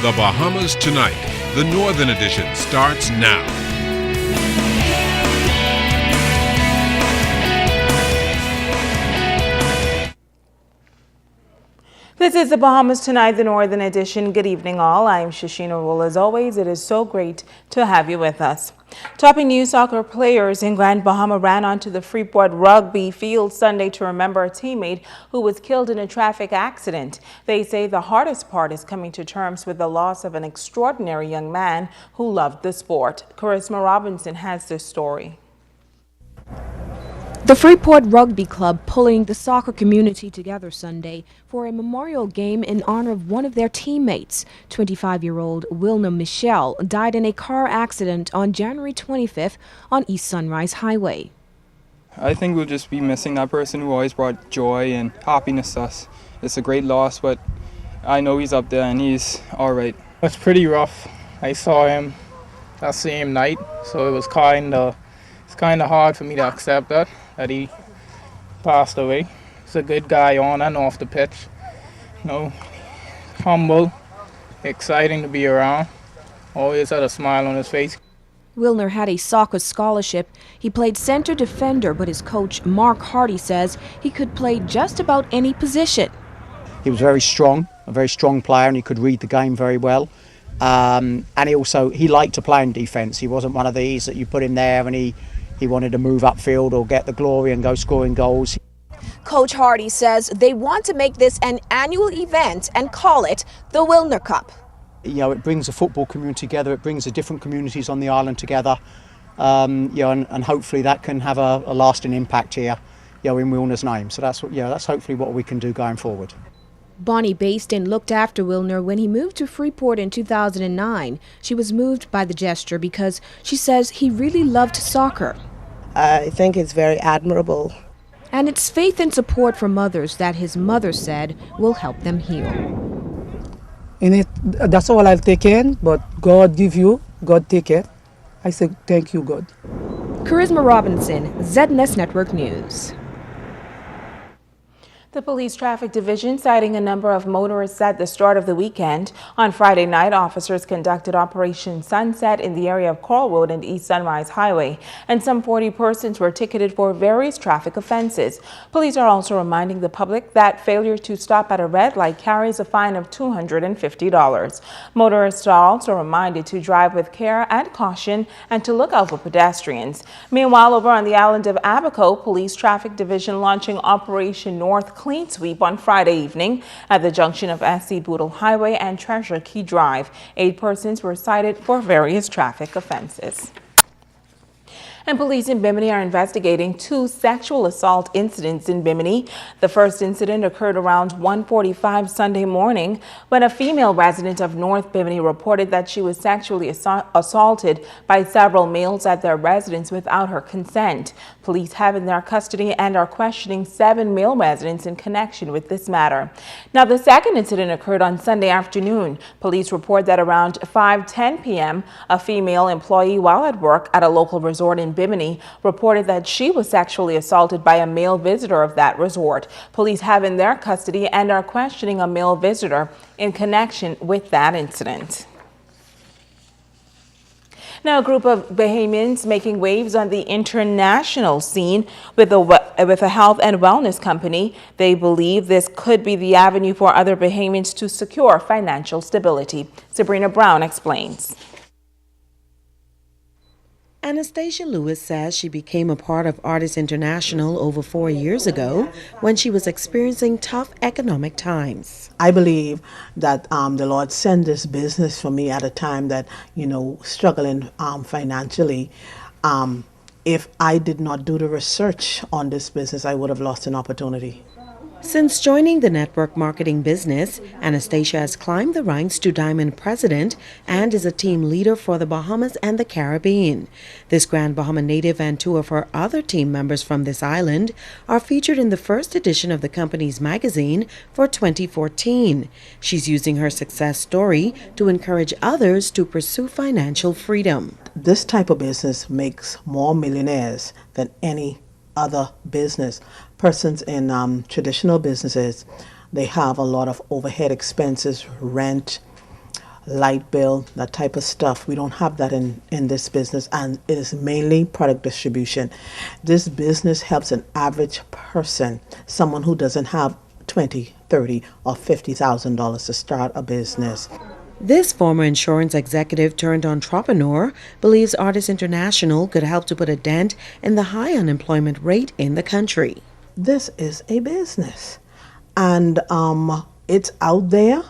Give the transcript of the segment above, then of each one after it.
The Bahamas Tonight, the Northern Edition, starts now. This is the Bahamas Tonight, the Northern Edition. Good evening, all. I'm Shashina Rule. As always, it is so great to have you with us. Topping news: soccer players in Grand Bahama ran onto the Freeport rugby field Sunday to remember a teammate who was killed in a traffic accident. They say the hardest part is coming to terms with the loss of an extraordinary young man who loved the sport. Charisma Robinson has this story. The Freeport Rugby Club pulling the soccer community together Sunday for a memorial game in honor of one of their teammates. 25-year-old Wilna Michelle died in a car accident on January 25th on East Sunrise Highway. I think we'll just be missing that person who always brought joy and happiness to us. It's a great loss, but I know he's up there and he's all right. It's pretty rough. I saw him that same night, so it was kind of hard for me to accept that he passed away. He's a good guy on and off the pitch. You know, humble, exciting to be around. Always had a smile on his face. Wilner had a soccer scholarship. He played center defender, but his coach, Mark Hardy, says he could play just about any position. He was a very strong player, and he could read the game very well. And he liked to play in defence. He wasn't one of these that you put him there and he wanted to move upfield or get the glory and go scoring goals. Coach Hardy says they want to make this an annual event and call it the Wilner Cup. You know, it brings the football community together. It brings the different communities on the island together. And hopefully that can have a lasting impact here, in Wilner's name. So that's hopefully what we can do going forward. Bonnie Bastin looked after Wilner when he moved to Freeport in 2009. She was moved by the gesture because she says he really loved soccer. I think it's very admirable. And it's faith and support from others that his mother said will help them heal. In it, that's all I'll take in, but God give you, God take it. I say thank you, God. Charisma Robinson, ZNS Network News. The police traffic division citing a number of motorists at the start of the weekend. On Friday night, officers conducted Operation Sunset in the area of Coralwood and East Sunrise Highway, and some 40 persons were ticketed for various traffic offenses. Police are also reminding the public that failure to stop at a red light carries a fine of $250. Motorists are also reminded to drive with care and caution and to look out for pedestrians. Meanwhile, over on the island of Abaco, police traffic division launching Operation North Clean Sweep on Friday evening at the junction of SC Boodle Highway and Treasure Key Drive. 8 persons were cited for various traffic offenses. And police in Bimini are investigating 2 sexual assault incidents in Bimini. The first incident occurred around 1:45 Sunday morning when a female resident of North Bimini reported that she was sexually assaulted by several males at their residence without her consent. Police have in their custody and are questioning 7 male residents in connection with this matter. Now, the second incident occurred on Sunday afternoon. Police report that around 5:10 p.m., a female employee while at work at a local resort in Bimini reported that she was sexually assaulted by a male visitor of that resort. Police have in their custody and are questioning a male visitor in connection with that incident. Now, a group of Bahamians making waves on the international scene with a health and wellness company. They believe this could be the avenue for other Bahamians to secure financial stability. Sabrina Brown explains. Anastasia Lewis says she became a part of Artists International over 4 years ago when she was experiencing tough economic times. I believe that the Lord sent this business for me at a time that, struggling financially. If I did not do the research on this business, I would have lost an opportunity. Since joining the network marketing business, Anastasia has climbed the ranks to Diamond President and is a team leader for the Bahamas and the Caribbean. This Grand Bahama native and 2 of her other team members from this island are featured in the first edition of the company's magazine for 2014. She's using her success story to encourage others to pursue financial freedom. This type of business makes more millionaires than any other business. Persons in traditional businesses, they have a lot of overhead expenses, rent, light bill, that type of stuff. We don't have that in this business, and it is mainly product distribution. This business helps an average person, someone who doesn't have $20, $30, or $50,000 to start a business. This former insurance executive turned entrepreneur believes Artists International could help to put a dent in the high unemployment rate in the country. This is a business, and it's out there,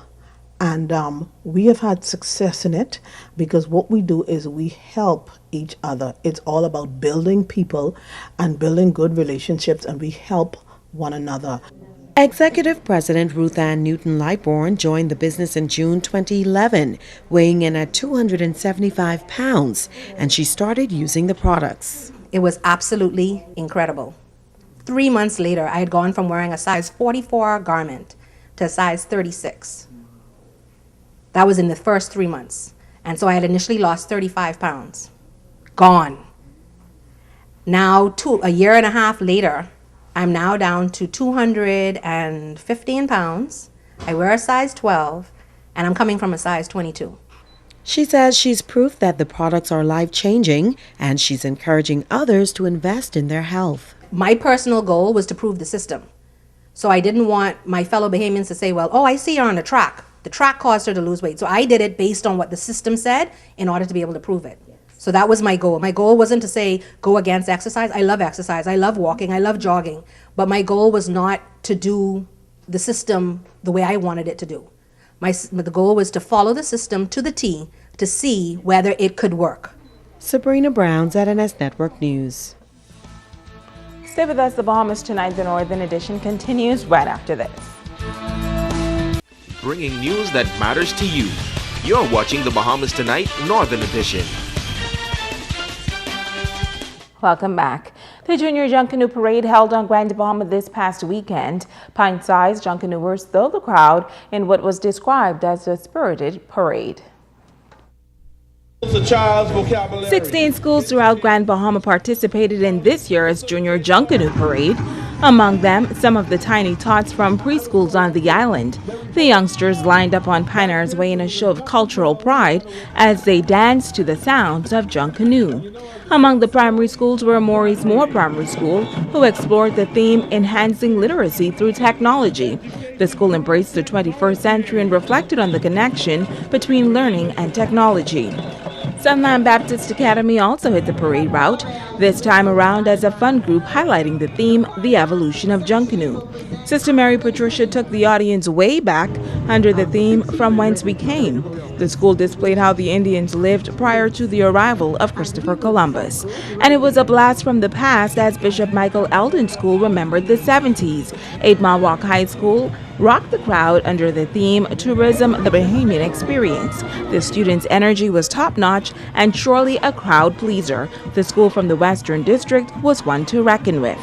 and we have had success in it because what we do is we help each other. It's all about building people and building good relationships, and we help one another. Executive President Ruth Ann Newton Lightbourne joined the business in June 2011, weighing in at 275 pounds, and she started using the products. It was absolutely incredible. 3 months later, I had gone from wearing a size 44 garment to a size 36. That was in the first 3 months. And so I had initially lost 35 pounds. Gone. Now, a year and a half later, I'm now down to 215 pounds. I wear a size 12, and I'm coming from a size 22. She says she's proof that the products are life-changing, and she's encouraging others to invest in their health. My personal goal was to prove the system. So I didn't want my fellow Bahamians to say, well, oh, I see her on the track. The track caused her to lose weight. So I did it based on what the system said in order to be able to prove it. So that was my goal. My goal wasn't to say, go against exercise. I love exercise. I love walking. I love jogging. But my goal was not to do the system the way I wanted it to do. The goal was to follow the system to the T to see whether it could work. Sabrina Brown, ZNS Network News. Stay with us. The Bahamas Tonight, the Northern Edition, continues right after this. Bringing news that matters to you. You're watching the Bahamas Tonight, Northern Edition. Welcome back. The Junior Junkanoo Parade held on Grand Bahama this past weekend. Pint-sized Junkanooers filled the crowd in what was described as a spirited parade. 16 schools throughout Grand Bahama participated in this year's Junior Junkanoo Parade. Among them, some of the tiny tots from preschools on the island. The youngsters lined up on Pinehurst Way in a show of cultural pride as they danced to the sounds of Junkanoo. Among the primary schools were Maurice Moore Primary School, who explored the theme Enhancing Literacy Through Technology. The school embraced the 21st century and reflected on the connection between learning and technology. Sunland Baptist Academy also hit the parade route, this time around as a fun group highlighting the theme, The Evolution of Junkanoo. Sister Mary Patricia took the audience way back under the theme, From Whence We Came. The school displayed how the Indians lived prior to the arrival of Christopher Columbus. And it was a blast from the past as Bishop Michael Eldon School remembered the 70s. 8 Mile Walk High School rocked the crowd under the theme, Tourism, the Bahamian Experience. The students' energy was top-notch and surely a crowd pleaser. The school from the Western District was one to reckon with.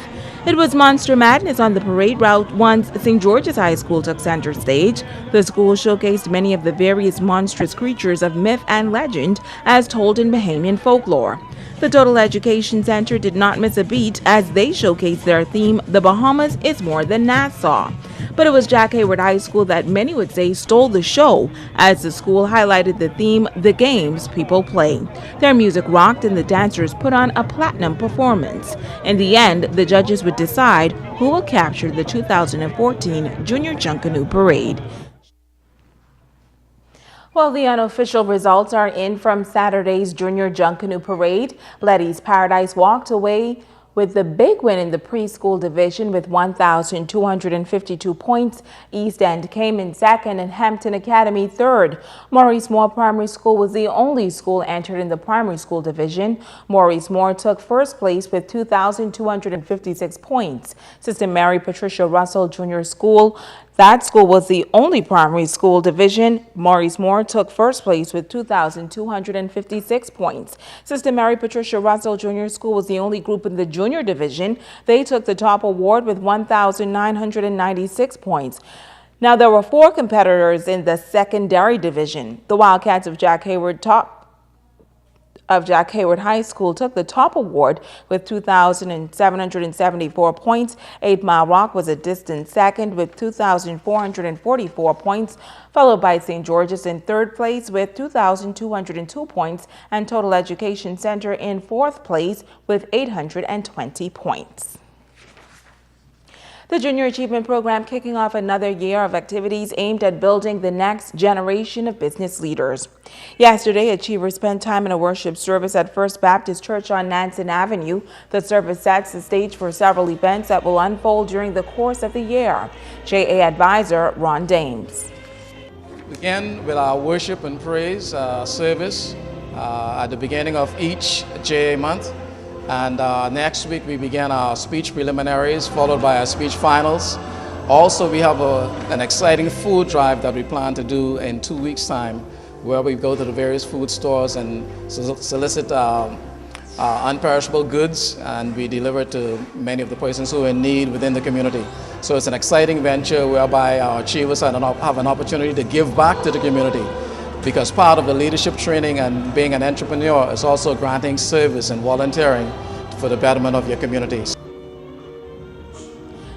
It was Monster Madness on the parade route once St. George's High School took center stage. The school showcased many of the various monstrous creatures of myth and legend as told in Bahamian folklore. The Total Education Center did not miss a beat as they showcased their theme, The Bahamas is More Than Nassau. But it was Jack Hayward High School that many would say stole the show as the school highlighted the theme, The Games People Play. Their music rocked and the dancers put on a platinum performance. In the end, the judges would decide who will capture the 2014 Junior Junkanoo Parade. Well, the unofficial results are in from Saturday's Junior Junkanoo Parade. Letty's Paradise walked away with the big win in the preschool division with 1,252 points. East End came in second and Hampton Academy third. Maurice Moore Primary School was the only school entered in the primary school division. Maurice Moore took first place with 2,256 points. Sister Mary Patricia Russell Junior School, that school was the only primary school division. Maurice Moore took first place with 2,256 points. Sister Mary Patricia Russell Junior School was the only group in the junior division. They took the top award with 1,996 points. Now, there were 4 competitors in the secondary division. The Wildcats of Jack Hayward topped of Jack Hayward High School took the top award with 2,774 points. 8 Mile Rock was a distant second with 2,444 points, followed by St. George's in third place with 2,202 points, and Total Education Center in fourth place with 820 points. The Junior Achievement Program kicking off another year of activities aimed at building the next generation of business leaders. Yesterday, Achievers spent time in a worship service at First Baptist Church on Nansen Avenue. The service sets the stage for several events that will unfold during the course of the year. JA Advisor Ron Dames. Begin with our worship and praise service at the beginning of each JA month. And next week we begin our speech preliminaries, followed by our speech finals. Also, we have an exciting food drive that we plan to do in 2 weeks' time, where we go to the various food stores and solicit unperishable goods, and we deliver it to many of the persons who are in need within the community. So it's an exciting venture whereby our achievers have an opportunity to give back to the community, because part of the leadership training and being an entrepreneur is also granting service and volunteering for the betterment of your communities.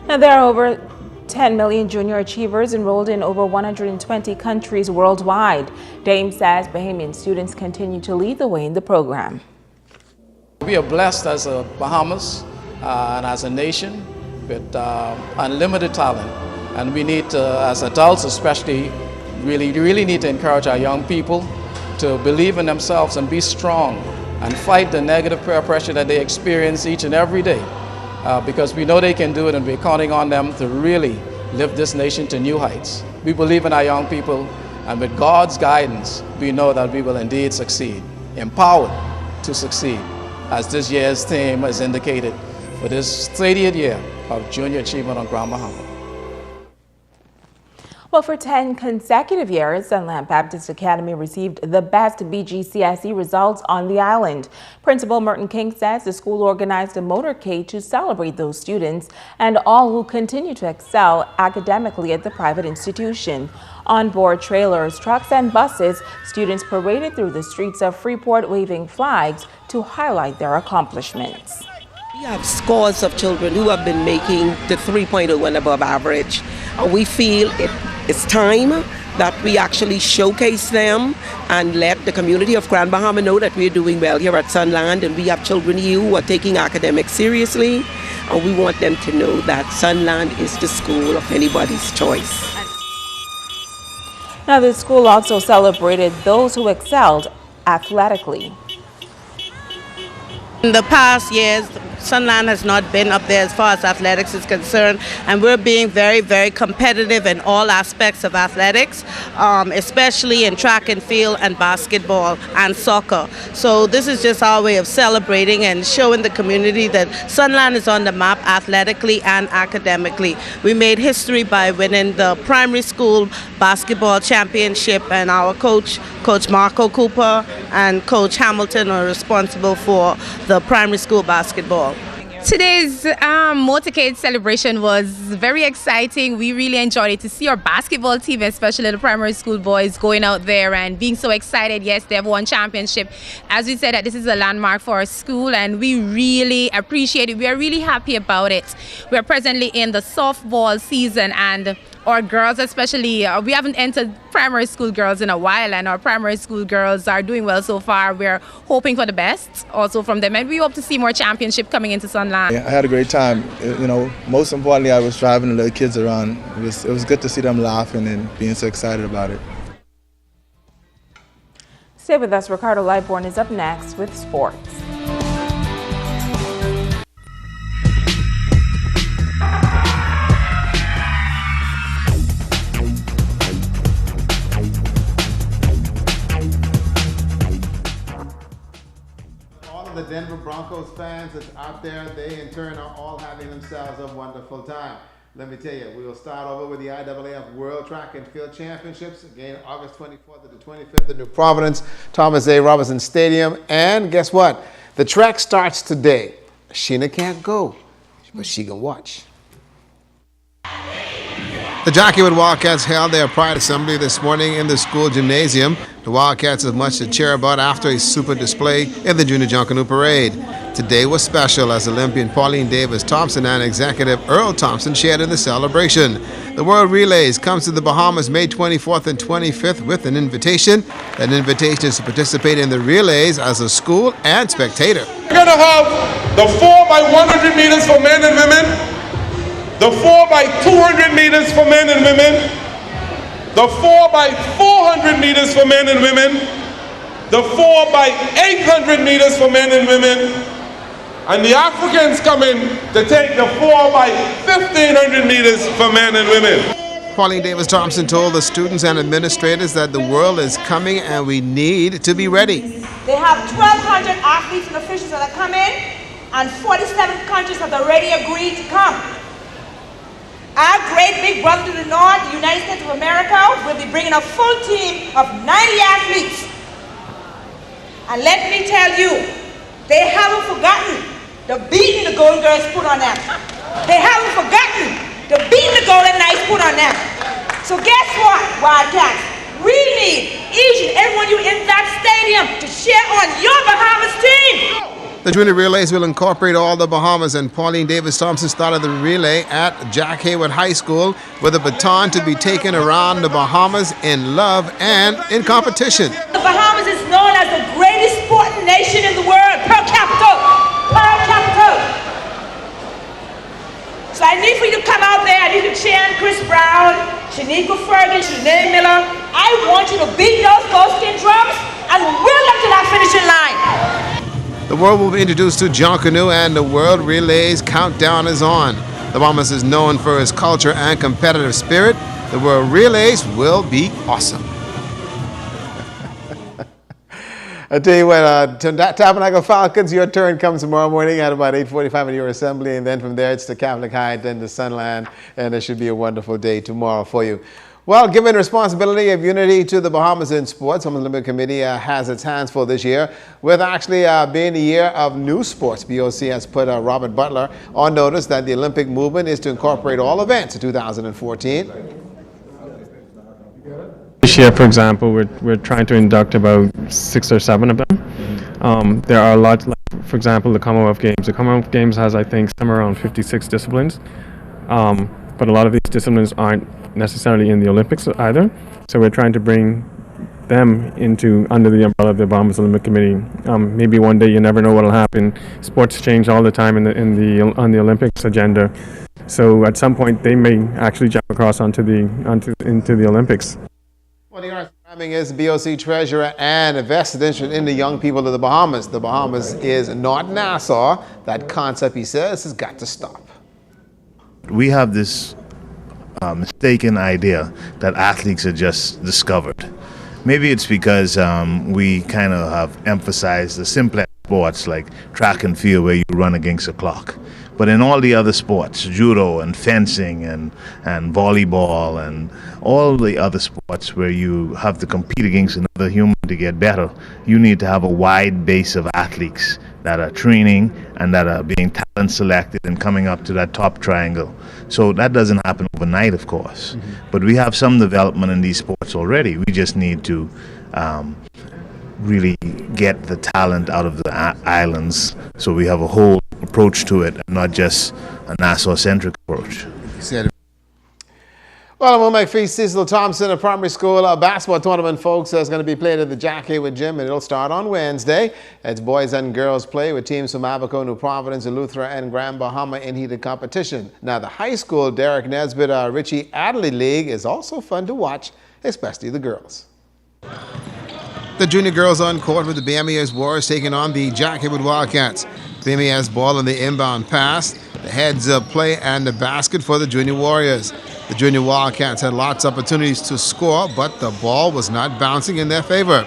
Now, there are over 10 million junior achievers enrolled in over 120 countries worldwide. Dame says Bahamian students continue to lead the way in the program. We are blessed as a Bahamas and as a nation with unlimited talent, and we need to, as adults especially, really need to encourage our young people to believe in themselves and be strong and fight the negative peer pressure that they experience each and every day, because we know they can do it, and we're counting on them to really lift this nation to new heights. We believe in our young people, and with God's guidance, we know that we will indeed succeed, empowered to succeed, as this year's theme has indicated for this 30th year of Junior Achievement on Grand Bahama. Well, for 10 consecutive years, Sunland Baptist Academy received the best BGCSE results on the island. Principal Merton King says the school organized a motorcade to celebrate those students and all who continue to excel academically at the private institution. On board trailers, trucks, and buses, students paraded through the streets of Freeport waving flags to highlight their accomplishments. We have scores of children who have been making the 3.0 and above average. We feel it's time that we actually showcase them and let the community of Grand Bahama know that we're doing well here at Sunland, and we have children here who are taking academics seriously, and we want them to know that Sunland is the school of anybody's choice. Now, the school also celebrated those who excelled athletically. In the past years, Sunland has not been up there as far as athletics is concerned, and we're being very, very competitive in all aspects of athletics, especially in track and field and basketball and soccer. So this is just our way of celebrating and showing the community that Sunland is on the map athletically and academically. We made history by winning the primary school basketball championship, and our Coach Marco Cooper and Coach Hamilton are responsible for the primary school basketball. Today's motorcade celebration was very exciting. We really enjoyed it to see our basketball team, especially the primary school boys, going out there and being so excited. Yes, they've won championship. As we said, that this is a landmark for our school, and we really appreciate it. We are really happy about it. We are presently in the softball season, and our girls especially, we haven't entered primary school girls in a while, and our primary school girls are doing well so far. We're hoping for the best also from them, and we hope to see more championship coming into Sunland. Yeah, I had a great time. You know, most importantly, I was driving the little kids around. It was good to see them laughing and being so excited about it. Stay with us. Ricardo Lightborn is up next with sports. The Denver Broncos fans that's out there, they in turn are all having themselves a wonderful time. Let me tell you, we will start over with the IAAF World Track and Field Championships, again August 24th to the 25th in New Providence, Thomas A. Robinson Stadium. And guess what? The track starts today. Sheena can't go, but she can watch. The Junkanoo Wildcats held their Pride Assembly this morning in the school gymnasium. The Wildcats have much to cheer about after a super display in the Junior Junkanoo Parade. Today was special as Olympian Pauline Davis-Thompson and executive Earl Thompson shared in the celebration. The World Relays comes to the Bahamas May 24th and 25th with an invitation. That invitation is to participate in the relays as a school and spectator. We're going to have the 4x100 meters for men and women, the 4x200 meters for men and women, the 4x400 meters for men and women, the 4x800 meters for men and women, and the Africans coming to take the 4x1500 meters for men and women. Pauline Davis-Thompson told the students and administrators that the world is coming and we need to be ready. They have 1,200 athletes and officials that are coming, and 47 countries have already agreed to come. Our great big brother to the north, the United States of America, will be bringing a full team of 90 athletes. And let me tell you, they haven't forgotten the beating the Golden Girls put on them. They haven't forgotten the beating the Golden Knights put on them. So guess what, Wildcats? We need each and every one of you in that stadium to cheer on your Bahamas team. The junior relays will incorporate all the Bahamas, and Pauline Davis-Thompson started the relay at Jack Hayward High School with a baton to be taken around the Bahamas in love and in competition. The Bahamas is known as the greatest sporting nation in the world, per capita. Per capita. So I need for you to come out there. I need to cheer on Chris Brown, Shanika Ferguson, Shanae Miller. I want you to beat those gold-skin drums and wheel them to that finishing line. The world will be introduced to Junkanoo, and the World Relays countdown is on. The Bahamas is known for its culture and competitive spirit. The World Relays will be awesome. I tell you what, Tabernacle Falcons, your turn comes tomorrow morning at about 8:45 at your assembly, and then from there it's to Catholic High, then to Sunland, and it should be a wonderful day tomorrow for you. Well, giving responsibility of unity to the Bahamas in sports, the Olympic Committee has its hands full this year, with actually being the year of new sports. BOC has put Robert Butler on notice that the Olympic movement is to incorporate all events in 2014. This year, for example, we're trying to induct about 6 or 7 of them. There are a lot, like, for example, the Commonwealth Games. The Commonwealth Games has, I think, somewhere around 56 disciplines, but a lot of these disciplines aren't necessarily in the Olympics either, so we're trying to bring them under the umbrella of the Bahamas Olympic Committee. Maybe one day, you never know what will happen. Sports change all the time on the Olympics agenda, so at some point they may actually jump across into the Olympics. Well, the arts programming is BOC treasurer and a vested interest in the young people of the Bahamas. The Bahamas is not Nassau. That concept, he says, has got to stop. We have this mistaken idea that athletes are just discovered. Maybe it's because we kind of have emphasized the simpler sports like track and field where you run against a clock. But in all the other sports, judo and fencing and volleyball and all the other sports where you have to compete against another human to get better, you need to have a wide base of athletes that are training and that are being talent selected and coming up to that top triangle. So that doesn't happen overnight, of course. But we have some development in these sports already. We just need to really get the talent out of the islands so we have a whole approach to it and not just a Nassau-centric approach. Well, I'm going to make Cecil Thompson, a primary school basketball tournament, folks, is going to be played at the Jack Hayward Gym, and it'll start on Wednesday. It's boys and girls play with teams from Abaco, New Providence, Eleuthera, and Grand Bahama in heated competition. Now, the high school Derek Nesbitt Richie Adley League is also fun to watch, especially the girls. The junior girls on court with the BMES Warriors taking on the Jack Hayward Wildcats. BMES ball in the inbound pass, the heads up play, and the basket for the junior Warriors. The junior Wildcats had lots of opportunities to score, but the ball was not bouncing in their favor.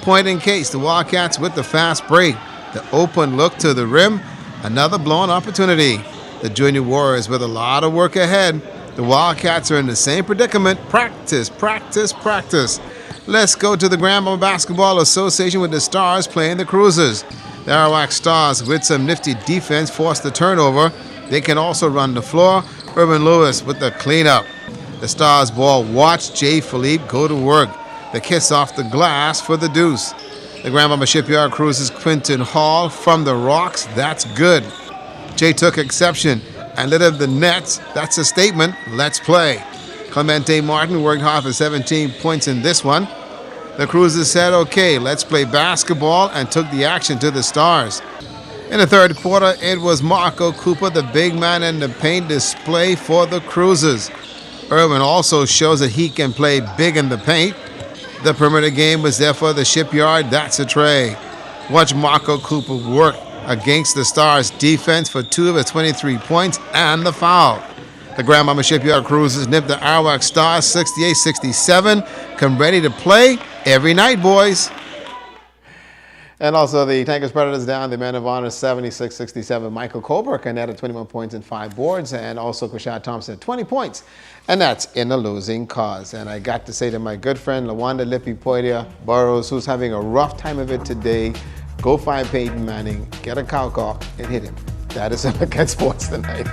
Point in case, the Wildcats with the fast break. The open look to the rim, another blown opportunity. The junior Warriors with a lot of work ahead. The Wildcats are in the same predicament. Practice, practice, practice. Let's go to the Grand Bahama Basketball Association with the Stars playing the Cruisers. The Arawak Stars, with some nifty defense, forced the turnover. They can also run the floor. Urban Lewis with the cleanup. The Stars ball. Watch Jay Philippe go to work. The kiss off the glass for the deuce. The Grand Bahama Shipyard Cruises Quinton Hall from the rocks. That's good. Jay took exception and lit up the nets. That's a statement. Let's play. Clemente Martin worked hard for 17 points in this one. The Cruisers said, okay, let's play basketball, and took the action to the Stars. In the third quarter, it was Marco Cooper, the big man in the paint display for the Cruisers. Irwin also shows that he can play big in the paint. The perimeter game was there for the Shipyard. That's a tray. Watch Marco Cooper work against the Stars' defense for 2 of his 23 points and the foul. The Grand Bahama Shipyard Cruisers nipped the Arawak Stars 68-67. Come ready to play every night, boys. And also the Tankers Predators down the Men of Honor 76-67. Michael Colbert added 21 points and 5 boards, and also Quashad Thompson 20 points. And that's in a losing cause. And I got to say to my good friend Lawanda Lippi Burrows, who's having a rough time of it today, go find Peyton Manning, get a cow cock, and hit him. That is Look at Sports Tonight.